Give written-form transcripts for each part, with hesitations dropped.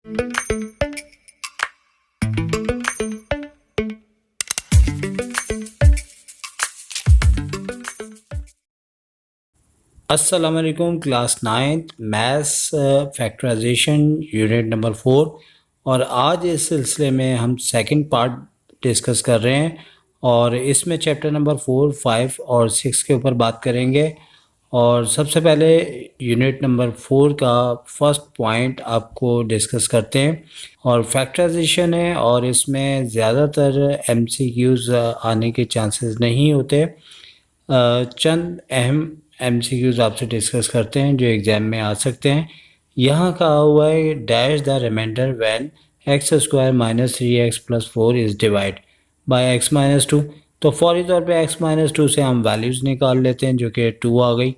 अस्सलाम वालेकुम। Class 9th maths factorization unit number 4 और आज इस सिलसिले में हम सेकंड पार्ट डिस्कस कर रहे हैं और इसमें चैप्टर नंबर 4, 5 और 6 के ऊपर बात करेंगे। और सबसे पहले यूनिट नंबर 4 का फर्स्ट पॉइंट आपको डिस्कस करते हैं और फैक्टराइजेशन है और इसमें ज़्यादातर MCQs आने के चांसेस नहीं होते। चंद अहम MCQs आपसे डिस्कस करते हैं जो एग्ज़ाम में आ सकते हैं। यहाँ कहा हुआ है dash the remainder when x square minus 3x plus 4 is divide by x minus 2। तो फौरी तौर पे x माइनस 2 से हम वैल्यूज़ निकाल लेते हैं जो कि 2 आ गई।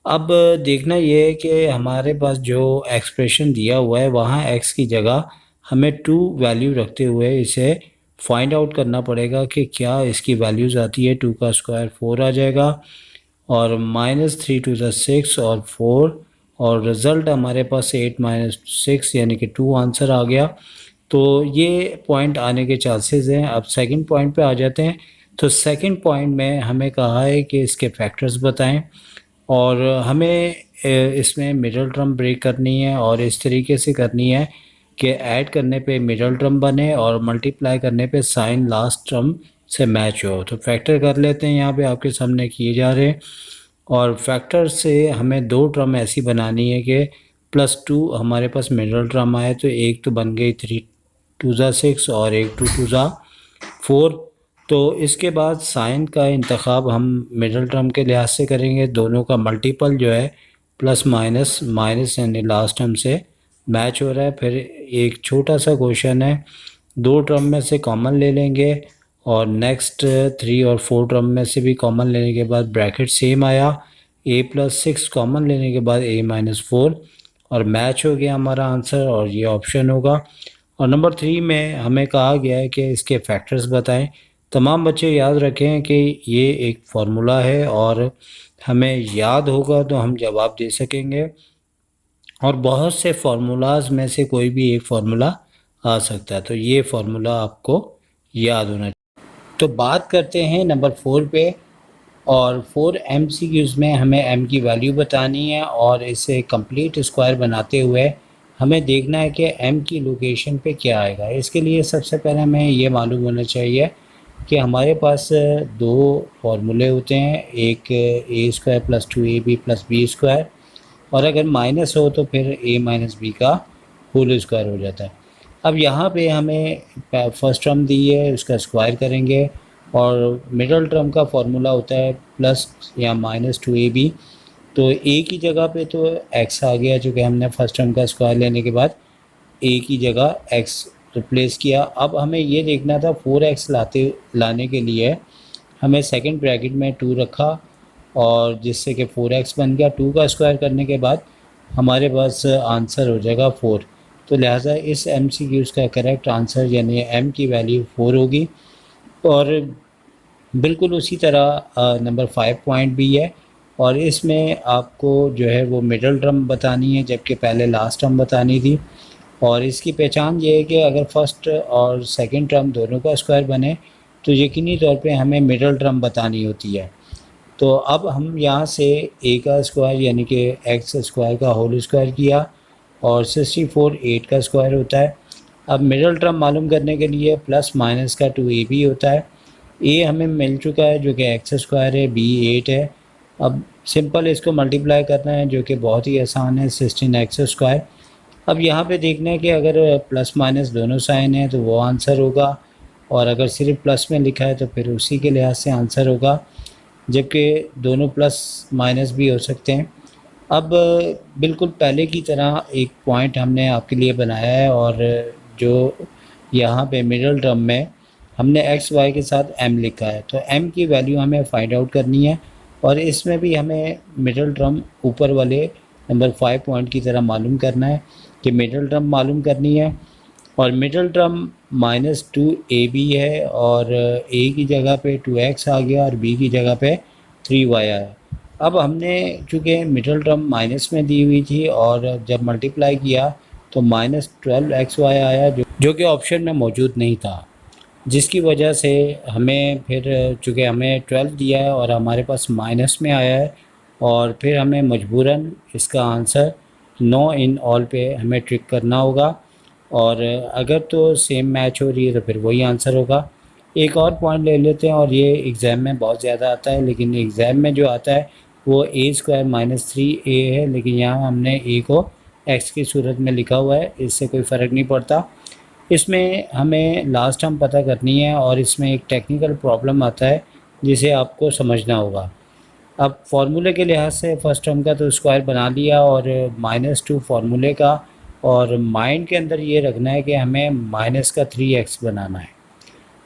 अब देखना ये है कि हमारे पास जो एक्सप्रेशन दिया हुआ है वहाँ x की जगह हमें 2 वैल्यू रखते हुए इसे फाइंड आउट करना पड़ेगा कि क्या इसकी वैल्यूज़ आती है। 2 का स्क्वायर 4 आ जाएगा और -3 टू द 6 और 4 और रिज़ल्ट हमारे पास 8 माइनस 6 यानी कि 2 आंसर आ गया। तो ये पॉइंट आने के चांसेस हैं। अब सेकंड पॉइंट पे आ जाते हैं। तो सेकंड पॉइंट में हमें कहा है कि इसके फैक्टर्स बताएं और हमें इसमें मिडल टर्म ब्रेक करनी है और इस तरीके से करनी है कि ऐड करने पे मिडल टर्म बने और मल्टीप्लाई करने पे साइन लास्ट टर्म से मैच हो। तो फैक्टर कर लेते हैं, यहाँ पे आपके सामने किए जा रहे हैं और फैक्टर से हमें 2 टर्म ऐसी बनानी है कि +2 हमारे पास मिडल टर्म आए। तो एक तो बन गई 3 2 ज़ा 6 और एक 2 2 ज़ा 4। तो इसके बाद साइन का इंतखाब हम मिडल टर्म के लिहाज से करेंगे। दोनों का मल्टीपल जो है प्लस माइनस माइनस यानी लास्ट टर्म से मैच हो रहा है। फिर एक छोटा सा क्वेश्चन है, 2 टर्म में से कॉमन ले लेंगे और नेक्स्ट 3 और 4 टर्म में से भी कॉमन लेने के बाद ब्रैकेट सेम आया। a+6 कॉमन लेने के बाद a-4 और मैच हो गया हमारा आंसर और ये ऑप्शन होगा। और नंबर 3 में हमें कहा गया है कि इसके फैक्टर्स बताएं। तमाम बच्चे याद रखें कि ये एक फार्मूला है और हमें याद होगा तो हम जवाब दे सकेंगे और बहुत से फार्मूलाज में से कोई भी एक फार्मूला आ सकता है। तो ये फार्मूला आपको याद होना चाहिए। तो बात करते हैं नंबर 4 पे और 4 MCQs में हमें m की वैल्यू बतानी है और इसे कंप्लीट स्क्वायर बनाते हुए हमें देखना है कि m की लोकेशन पे क्या आएगा। इसके लिए सबसे पहले हमें ये मालूम होना चाहिए कि हमारे पास 2 फार्मूले होते हैं, एक a² + 2ab + b² और अगर माइनस हो तो फिर a - b का होल स्क्वायर हो जाता है। अब यहाँ पे हमें फर्स्ट टर्म दी है, उसका स्क्वायर करेंगे और मिडल टर्म का फार्मूला होता है प्लस या -2ab। तो a की जगह पे तो x आ गया जो कि हमने फर्स्ट टर्म का स्क्वायर लेने के बाद a की जगह x रिप्लेस किया। अब हमें ये देखना था 4x लाने के लिए हमें सेकंड ब्रैकेट में 2 रखा और जिससे कि 4x बन गया। 2 का स्क्वायर करने के बाद हमारे पास आंसर हो जाएगा 4। तो लिहाजा इस MCQs का करेक्ट आंसर यानी m की वैल्यू 4 होगी। और बिल्कुल उसी तरह नंबर 5 पॉइंट भी है और इसमें आपको जो है वो मिडल टर्म बतानी है जबकि पहले लास्ट टर्म बतानी थी। और इसकी पहचान ये है कि अगर फर्स्ट और सेकंड टर्म दोनों का स्क्वायर बने तो यकीनी तौर पे हमें मिडल टर्म बतानी होती है। तो अब हम यहाँ से a का स्क्वायर यानी कि x² का होल स्क्वायर किया और 64 8 का स्क्वायर होता है। अब मिडल टर्म मालूम करने के लिए प्लस माइनस का 2ab होता है। a हमें मिल चुका है जो कि x² है, b 8 है। अब सिंपल इसको मल्टीप्लाई करना है जो कि बहुत ही आसान है, 16x²। अब यहाँ पे देखना है कि अगर प्लस माइनस दोनों साइन है तो वो आंसर होगा और अगर सिर्फ प्लस में लिखा है तो फिर उसी के लिहाज से आंसर होगा, जबकि दोनों प्लस माइनस भी हो सकते हैं। अब बिल्कुल पहले की तरह एक पॉइंट हमने आपके लिए बनाया है और जो यहाँ पे मिडल टर्म में हमने x y के साथ m लिखा है। तो m की वैल्यू हमें फाइंड आउट करनी है और इसमें भी हमें मिडल टर्म ऊपर वाले नंबर 5 पॉइंट की तरह मालूम करना है कि मिडल टर्म मालूम करनी है। और मिडल टर्म -2ab है और a की जगह पे 2x आ गया और b की जगह पे 3y आया। अब हमने चूँकि मिडल टर्म माइनस में दी हुई थी और जब मल्टीप्लाई किया तो -12xy आया जो कि ऑप्शन में मौजूद नहीं था, जिसकी वजह से हमें फिर चूँकि हमें 12 दिया है और हमारे पास माइनस में आया है, और फिर हमें मजबूरन इसका आंसर नो इन ऑल पे हमें ट्रिक करना होगा। और अगर तो सेम मैच हो रही है तो फिर वही आंसर होगा। एक और पॉइंट ले लेते हैं, और ये एग्ज़ाम में बहुत ज़्यादा आता है, लेकिन एग्ज़ाम में जो आता है वो a² - 3a है, लेकिन यहाँ हमने a को x की सूरत में लिखा हुआ है, इससे कोई फ़र्क नहीं पड़ता। इसमें हमें लास्ट टर्म पता करनी है, और इसमें एक टेक्निकल प्रॉब्लम आता है जिसे आपको समझना होगा। अब फार्मूले के लिहाज से फर्स्ट टर्म का तो स्क्वायर बना लिया, और -2 फार्मूले का, और माइंड के अंदर ये रखना है कि हमें माइनस का 3x बनाना है।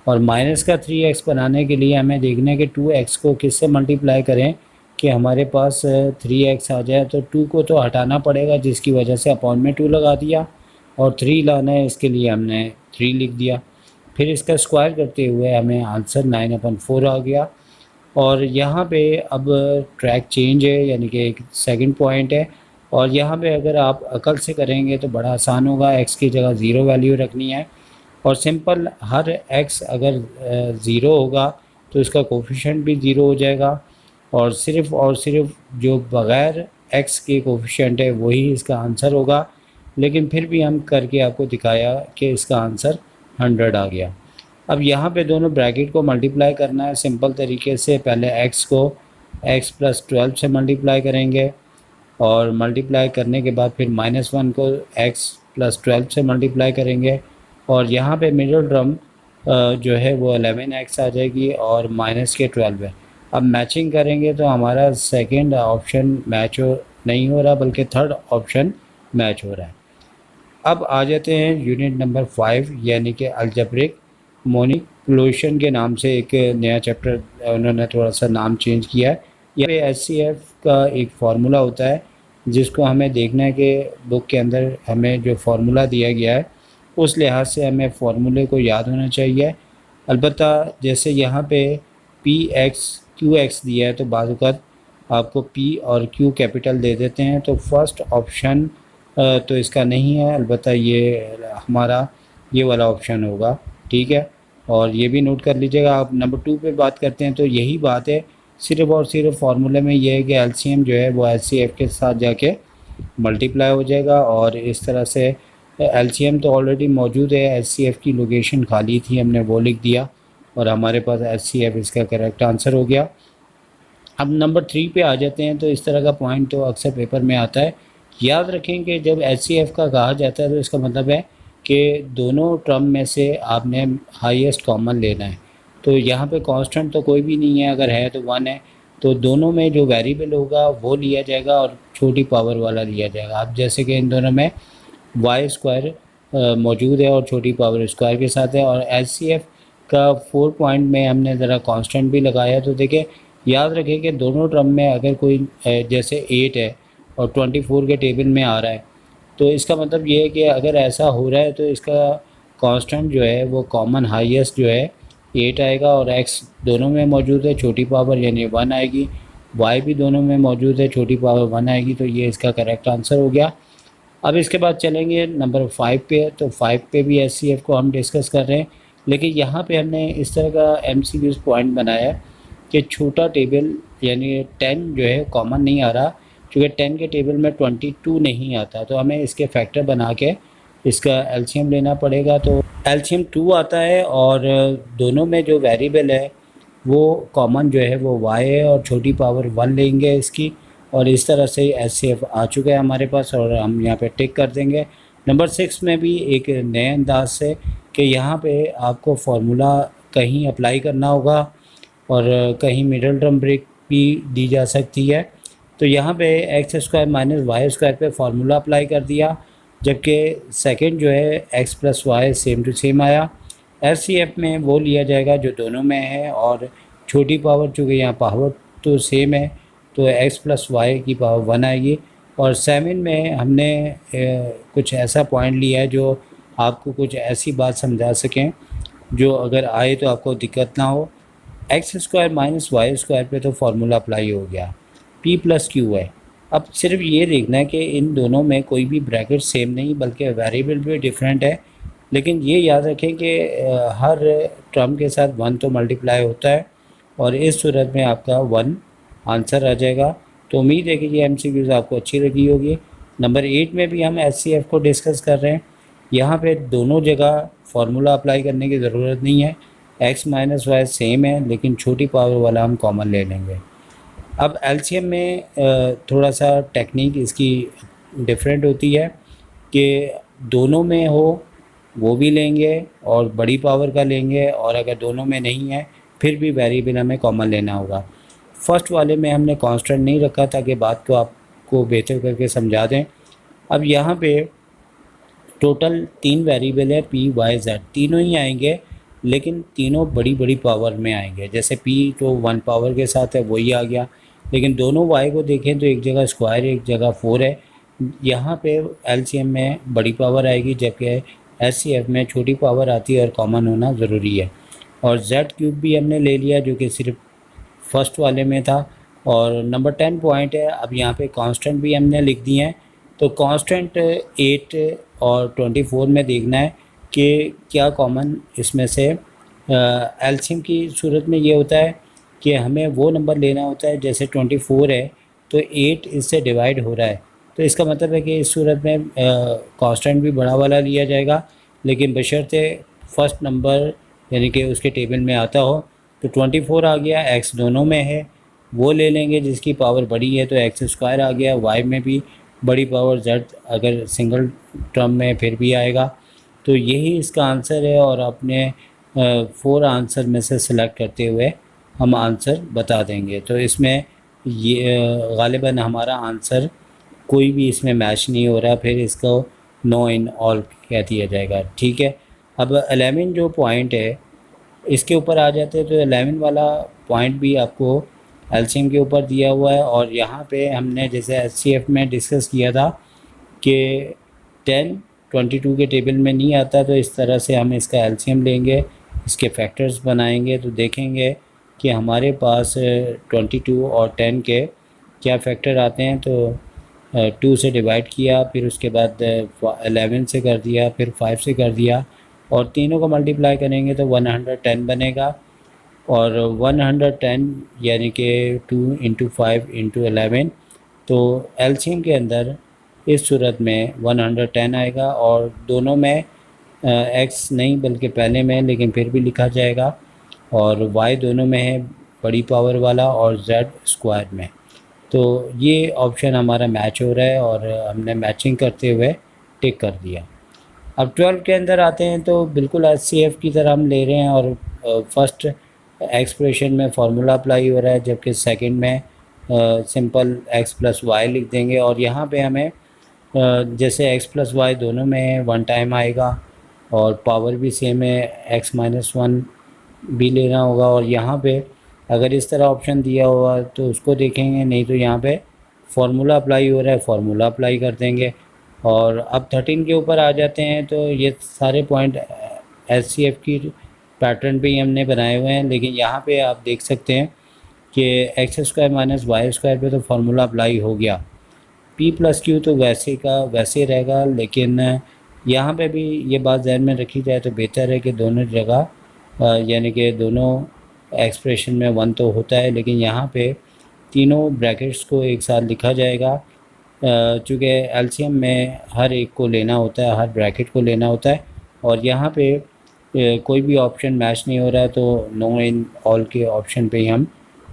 और माइनस का 3x बनाने के लिए हमें देखना है कि 2x को किससे मल्टीप्लाई करें कि हमारे पास 3x आ जाए। तो 2 को तो हटाना पड़ेगा, जिसकी वजह से अपॉन में 2 लगा दिया, और 3 लाना है, इसके लिए हमने 3 लिख दिया। फिर इसका स्क्वायर करते हुए हमें आंसर 9/4 आ गया। और यहाँ पे अब ट्रैक चेंज है, यानी कि एक सेकंड पॉइंट है, और यहाँ पे अगर आप अकल से करेंगे तो बड़ा आसान होगा। x की जगह 0 वैल्यू रखनी है, और सिंपल हर x अगर 0 होगा तो इसका कोफिशिएंट भी 0 हो जाएगा, और सिर्फ जो बग़ैर x के कोफिशिएंट है वही इसका आंसर होगा। लेकिन फिर भी हम करके आपको दिखाया कि इसका आंसर 100 आ गया। अब यहाँ पे दोनों ब्रैकेट को मल्टीप्लाई करना है सिंपल तरीके से। पहले x को x + 12 से मल्टीप्लाई करेंगे, और मल्टीप्लाई करने के बाद फिर -1 को x + 12 से मल्टीप्लाई करेंगे, और यहाँ पे मिडिल टर्म जो है वो 11x आ जाएगी, और माइनस के 12 है। अब मैचिंग करेंगे तो हमारा सेकंड ऑप्शन मैच नहीं हो रहा, बल्कि थर्ड ऑप्शन मैच हो रहा है। अब आ जाते हैं यूनिट नंबर 5, यानी कि अलजेब्रिक मैनिपुलेशन के नाम से एक नया चैप्टर उन्होंने थोड़ा सा नाम चेंज किया है। यहाँ पे HCF का एक फार्मूला होता है, जिसको हमें देखना है कि बुक के अंदर हमें जो फार्मूला दिया गया है उस लिहाज से हमें फार्मूले को याद होना चाहिए। अलबत्ता जैसे यहाँ पे PX QX दिया है, तो बाज़ औक़ात आपको P और Q कैपिटल दे देते हैं, तो फर्स्ट ऑप्शन तो इसका नहीं है, अलबत्ता ये हमारा ये वाला ऑप्शन होगा, ठीक है। और ये भी नोट कर लीजिएगा। आप नंबर 2 पे बात करते हैं तो यही बात है, सिर्फ़ और सिर्फ फार्मूले में ये है कि LCM जो है वो HCF के साथ जाके मल्टीप्लाई हो जाएगा, और इस तरह से LCM तो ऑलरेडी मौजूद है, HCF की लोकेशन खाली थी, हमने वो लिख दिया, और हमारे पास HCF इसका करेक्ट आंसर हो गया। अब नंबर 3 पे आ जाते हैं, तो इस तरह का पॉइंट तो अक्सर पेपर में आता है। याद रखें कि जब HCF का कहा जाता है तो इसका मतलब है कि दोनों टर्म में से आपने हाईएस्ट कॉमन लेना है। तो यहाँ पे कांस्टेंट तो कोई भी नहीं है, अगर है तो 1 है, तो दोनों में जो वेरिएबल होगा वो लिया जाएगा, और छोटी पावर वाला लिया जाएगा। अब जैसे कि इन दोनों में y² मौजूद है और छोटी पावर स्क्वायर के साथ है, और HCF का 4 पॉइंट में हमने ज़रा कांस्टेंट भी लगाया। तो देखिए, याद रखें कि दोनों टर्म में अगर कोई जैसे 8 है और 24 के टेबल में आ रहा है, तो इसका मतलब ये है कि अगर ऐसा हो रहा है तो इसका कांस्टेंट जो है वो कॉमन हाईएस्ट जो है 8 आएगा, और x दोनों में मौजूद है, छोटी पावर यानी 1 आएगी, y भी दोनों में मौजूद है, छोटी पावर 1 आएगी। तो ये इसका करेक्ट आंसर हो गया। अब इसके बाद चलेंगे नंबर 5 पे, तो 5 पे भी HCF को हम डिस्कस कर रहे हैं, लेकिन यहाँ पे हमने इस तरह का MCQs पॉइंट बनाया है कि छोटा टेबल यानी 10 जो है कॉमन नहीं आ रहा, क्योंकि 10 के टेबल में 22 नहीं आता, तो हमें इसके फैक्टर बना के इसका LCM लेना पड़ेगा। तो LCM 2 आता है, और दोनों में जो वेरिएबल है वो कॉमन जो है वो y है, और छोटी पावर 1 लेंगे इसकी, और इस तरह से HCF आ चुका है हमारे पास, और हम यहाँ पे टिक कर देंगे। नंबर 6 में भी एक नए अंदाज से कि यहाँ पे आपको फार्मूला कहीं अप्लाई करना होगा, और कहीं मिडिल टर्म ब्रेक भी दी जा सकती है। तो यहाँ पे x² - y² पे फार्मूला अप्लाई कर दिया, जबकि सेकंड जो है x + y same to same आया। HCF में वो लिया जाएगा जो दोनों में है, और छोटी पावर चूँकि यहाँ पावर तो सेम है, तो x + y की पावर 1 आएगी। और 7 में हमने कुछ ऐसा पॉइंट लिया है जो आपको कुछ ऐसी बात समझा सकें जो अगर आए तो आपको दिक्कत ना हो। x² - y² पे तो फार्मूला अप्लाई हो गया, P + Q है, अब सिर्फ ये देखना है कि इन दोनों में कोई भी ब्रैकेट सेम नहीं बल्कि वेरिएबल भी डिफरेंट है, लेकिन ये याद रखें कि हर टर्म के साथ 1 तो मल्टीप्लाई होता है और इस सूरत में आपका 1 आंसर आ जाएगा। तो उम्मीद है कि ये MCQs आपको अच्छी लगी होगी। नंबर 8 में भी हम HCF को डिस्कस कर रहे हैं। यहाँ पे दोनों जगह फार्मूला अप्लाई करने की ज़रूरत नहीं है, x माइनस वाई सेम है लेकिन छोटी पावर वाला हम कॉमन ले लेंगे। अब एलसीएम में थोड़ा सा टेक्निक इसकी डिफरेंट होती है कि दोनों में हो वो भी लेंगे और बड़ी पावर का लेंगे, और अगर दोनों में नहीं है फिर भी वेरिएबल हमें कॉमन लेना होगा। फर्स्ट वाले में हमने कांस्टेंट नहीं रखा ताकि बात को आपको बेहतर करके समझा दें। अब यहाँ पे टोटल 3 वेरिएबल है पी वाई जेड, तीनों ही आएंगे लेकिन तीनों बड़ी बड़ी पावर में आएंगे। जैसे पी तो 1 पावर के साथ है वही आ गया, लेकिन दोनों वाई को देखें तो एक जगह स्क्वायर एक जगह 4 है। यहाँ पे एलसीएम में बड़ी पावर आएगी जबकि एचसीएफ में छोटी पावर आती है और कॉमन होना ज़रूरी है। और जेड क्यूब भी हमने ले लिया जो कि सिर्फ फर्स्ट वाले में था। और नंबर 10 पॉइंट है, अब यहाँ पे कांस्टेंट भी हमने लिख दिए हैं। तो कांस्टेंट 8 और 24 में देखना है कि क्या कॉमन इसमें से एलसीएम की सूरत में ये होता है कि हमें वो नंबर लेना होता है। जैसे 24 है तो 8 इससे डिवाइड हो रहा है, तो इसका मतलब है कि इस सूरत में कांस्टेंट भी बड़ा वाला लिया जाएगा, लेकिन बशर्ते फर्स्ट नंबर यानी कि उसके टेबल में आता हो। तो 24 आ गया, एक्स दोनों में है वो ले लेंगे जिसकी पावर बड़ी है, तो एक्स स्क्वायर आ गया। वाई में भी बड़ी पावर, जेड अगर सिंगल टर्म में फिर भी आएगा। तो यही इसका आंसर है और अपने 4 आंसर में से सिलेक्ट करते हुए हम आंसर बता देंगे। तो इसमें ये गालिबन हमारा आंसर कोई भी इसमें मैच नहीं हो रहा, फिर इसको नो इन ऑल कह दिया जाएगा। ठीक है, अब 11 जो पॉइंट है इसके ऊपर आ जाते हैं। तो 11 वाला पॉइंट भी आपको एलसीएम के ऊपर दिया हुआ है, और यहाँ पे हमने जैसे एचसीएफ में डिस्कस किया था कि 10 22 के टेबल में नहीं आता, तो इस तरह से हम इसका एलसीएम लेंगे, इसके फैक्टर्स बनाएंगे तो देखेंगे कि हमारे पास 22 और 10 के क्या फैक्टर आते हैं। तो 2 से डिवाइड किया, फिर उसके बाद 11 से कर दिया, फिर 5 से कर दिया, और तीनों को मल्टीप्लाई करेंगे तो 110 बनेगा। और 110 यानी कि 2 इंटू 5 इंटू 11, तो एलसीएम के अंदर इस सूरत में 110 आएगा। और दोनों में एक्स नहीं बल्कि पहले में, लेकिन फिर भी लिखा जाएगा। और वाई दोनों में है बड़ी पावर वाला, और जेड स्क्वायर में। तो ये ऑप्शन हमारा मैच हो रहा है और हमने मैचिंग करते हुए टिक कर दिया। अब 12 के अंदर आते हैं तो बिल्कुल एचसीएफ की तरह हम ले रहे हैं, और फर्स्ट एक्सप्रेशन में फार्मूला अप्लाई हो रहा है, जबकि सेकंड में सिंपल एक्स प्लस वाई लिख देंगे। और यहाँ पे हमें जैसे एक्स प्लस वाई दोनों में 1 टाइम आएगा और पावर भी सेम है, एक्स माइनस 1 भी लेना होगा। और यहाँ पे अगर इस तरह ऑप्शन दिया हुआ तो उसको देखेंगे, नहीं तो यहाँ पे फार्मूला अप्लाई हो रहा है, फार्मूला अप्लाई कर देंगे। और अब 13 के ऊपर आ जाते हैं, तो ये सारे पॉइंट एचसीएफ की पैटर्न पे ही हमने बनाए हुए हैं। लेकिन यहाँ पे आप देख सकते हैं कि x square minus y square पे तो फार्मूला अप्लाई हो गया, पी प्लस क्यू तो वैसे का वैसे रहेगा। लेकिन यहाँ पे भी ये बात ध्यान में रखी जाए तो बेहतर है कि दोनों जगह यानी कि दोनों एक्सप्रेशन में 1 तो होता है, लेकिन यहाँ पे तीनों ब्रैकेट्स को एक साथ लिखा जाएगा। चूँकि एलसीएम में हर एक को लेना होता है, हर ब्रैकेट को लेना होता है। और यहाँ पे कोई भी ऑप्शन मैच नहीं हो रहा है, तो नो इन ऑल के ऑप्शन पे ही हम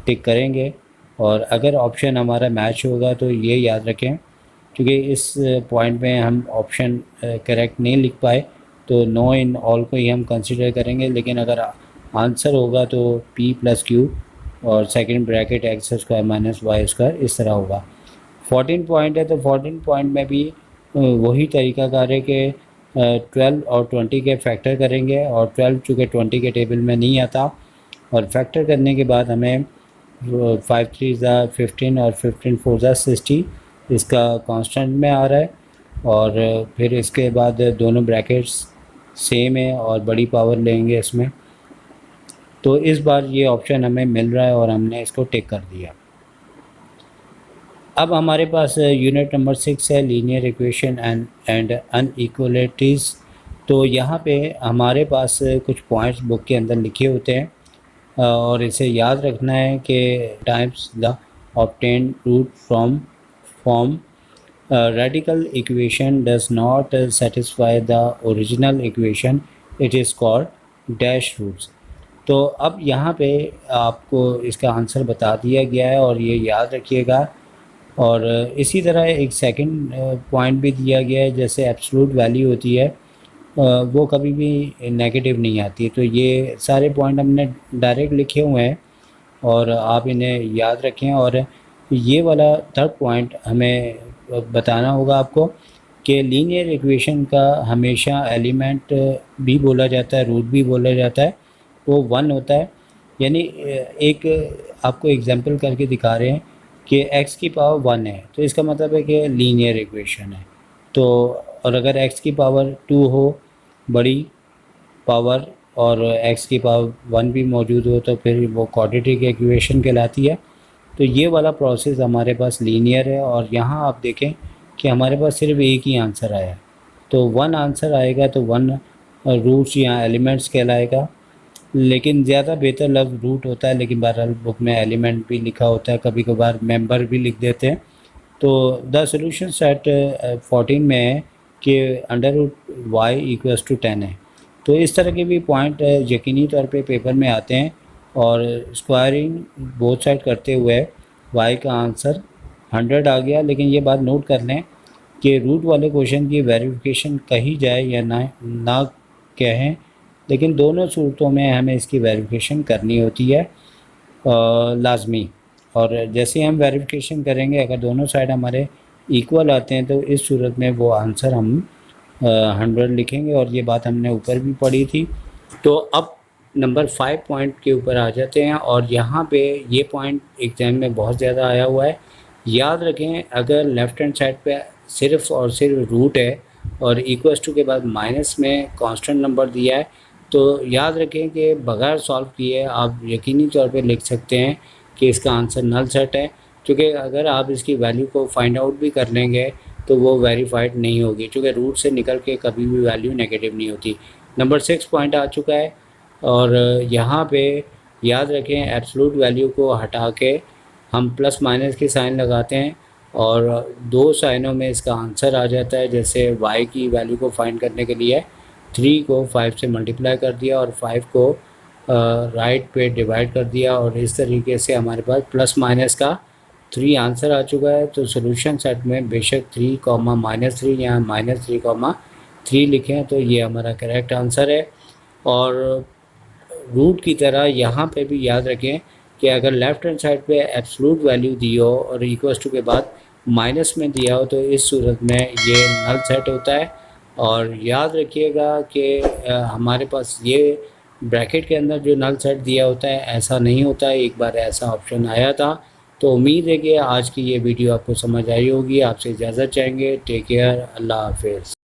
टिक करेंगे। और अगर ऑप्शन हमारा मैच होगा तो ये याद रखें, क्योंकि इस पॉइंट में हम ऑप्शन करेक्ट नहीं लिख पाए तो नो इन ऑल को ही हम कंसिडर करेंगे। लेकिन अगर आंसर होगा तो पी प्लस क्यू और second bracket x square minus y square इस तरह होगा। 14 पॉइंट है, तो 14 पॉइंट में भी वही तरीकाकार है कि 12 और 20 के फैक्टर करेंगे। और 12 चूँकि 20 के टेबल में नहीं आता, और फैक्टर करने के बाद हमें 5 3 ज़ा 15 और 15 4 ज़ा 60 इसका कांस्टेंट में आ रहा है। और फिर इसके बाद दोनों ब्रैकेट्स सेम है और बड़ी पावर लेंगे इसमें। तो इस बार ये ऑप्शन हमें मिल रहा है और हमने इसको टिक कर दिया। अब हमारे पास यूनिट नंबर 6 है लीनियर इक्वेशन एंड अनइक्वलिटीज़। तो यहाँ पे हमारे पास कुछ पॉइंट्स बुक के अंदर लिखे होते हैं और इसे याद रखना है कि times the obtain root from form radical equation does not satisfy the original equation, it is called dash roots। तो अब यहाँ पे आपको इसका आंसर बता दिया गया है और ये याद रखिएगा। और इसी तरह एक सेकंड पॉइंट भी दिया गया है, जैसे एब्सोल्यूट वैल्यू होती है वो कभी भी नेगेटिव नहीं आती। तो ये सारे पॉइंट हमने डायरेक्ट लिखे हुए हैं और आप इन्हें याद रखें। और ये वाला थर्ड पॉइंट हमें बताना होगा आपको कि लीनियर इक्वेशन का हमेशा एलिमेंट भी बोला जाता है, रूट भी बोला जाता है, वो वन होता है। यानी एक आपको एग्जांपल करके दिखा रहे हैं कि x की पावर वन है तो इसका मतलब है कि लीनियर इक्वेशन है। तो और अगर x की पावर टू हो बड़ी पावर और x की पावर वन भी मौजूद हो तो फिर वो क्वाड्रेटिक इक्वेशन कहलाती है। तो ये वाला प्रोसेस हमारे पास लीनियर है। और यहाँ आप देखें कि हमारे पास सिर्फ एक ही आंसर आया है, तो वन आंसर आएगा तो वन रूट्स या एलिमेंट्स कहलाएगा। लेकिन ज़्यादा बेहतर लफ्ज़ रूट होता है, लेकिन बहरहाल बुक में एलिमेंट भी लिखा होता है, कभी कभार मेंबर भी लिख देते हैं। तो द सोल्यूशन सेट 14 में है कि under root y equals to 10 है। तो इस तरह के भी पॉइंट यकीनी तौर पे पेपर में आते हैं। और स्क्वायरिंग बोथ साइड करते हुए वाई का आंसर 100 आ गया। लेकिन ये बात नोट कर लें कि रूट वाले क्वेश्चन की वेरिफिकेशन कही जाए या ना कहें, लेकिन दोनों सूरतों में हमें इसकी वेरिफिकेशन करनी होती है लाजमी। और जैसे हम वेरिफिकेशन करेंगे अगर दोनों साइड हमारे इक्वल आते हैं तो इस सूरत में वो आंसर हम 100 लिखेंगे। और ये बात हमने ऊपर भी पढ़ी थी। तो अब नंबर 5 पॉइंट के ऊपर आ जाते हैं। और यहाँ पे ये पॉइंट एग्जाम में बहुत ज़्यादा आया हुआ है। याद रखें अगर लेफ़्ट हैंड साइड पे सिर्फ और सिर्फ रूट है और इक्वल्स टू के बाद माइनस में कांस्टेंट नंबर दिया है तो याद रखें कि बगैर सॉल्व किए आप यकीनी तौर पे लिख सकते हैं कि इसका आंसर नल सेट है। क्योंकि अगर आप इसकी वैल्यू को फाइंड आउट भी कर लेंगे तो वो वेरीफाइड नहीं होगी, क्योंकि रूट से निकल के कभी भी वैल्यू नेगेटिव नहीं होती। नंबर 6 पॉइंट आ चुका है। और यहाँ पे याद रखें एब्सोल्यूट वैल्यू को हटा के हम प्लस माइनस के साइन लगाते हैं और दो साइनों में इसका आंसर आ जाता है। जैसे y की वैल्यू को फाइंड करने के लिए 3 को 5 से मल्टीप्लाई कर दिया और 5 को राइट पे डिवाइड कर दिया और इस तरीके से हमारे पास प्लस माइनस का 3 आंसर आ चुका है। तो सोल्यूशन सेट में बेशक 3 कॉमा -3 या -3 कॉमा 3 लिखें तो ये हमारा करेक्ट आंसर है। और रूट की तरह यहाँ पे भी याद रखें कि अगर लेफ़्ट हैंड साइड पे एब्सोल्यूट वैल्यू दी हो और इक्वल्स टू के बाद माइनस में दिया हो तो इस सूरत में ये नल सेट होता है। और याद रखिएगा कि हमारे पास ये ब्रैकेट के अंदर जो नल सेट दिया होता है ऐसा नहीं होता है। एक बार ऐसा ऑप्शन आया था। तो उम्मीद है कि आज की ये वीडियो आपको समझ आई होगी। आपसे इजाज़त चाहेंगे। टेक केयर, अल्लाह हाफिज़।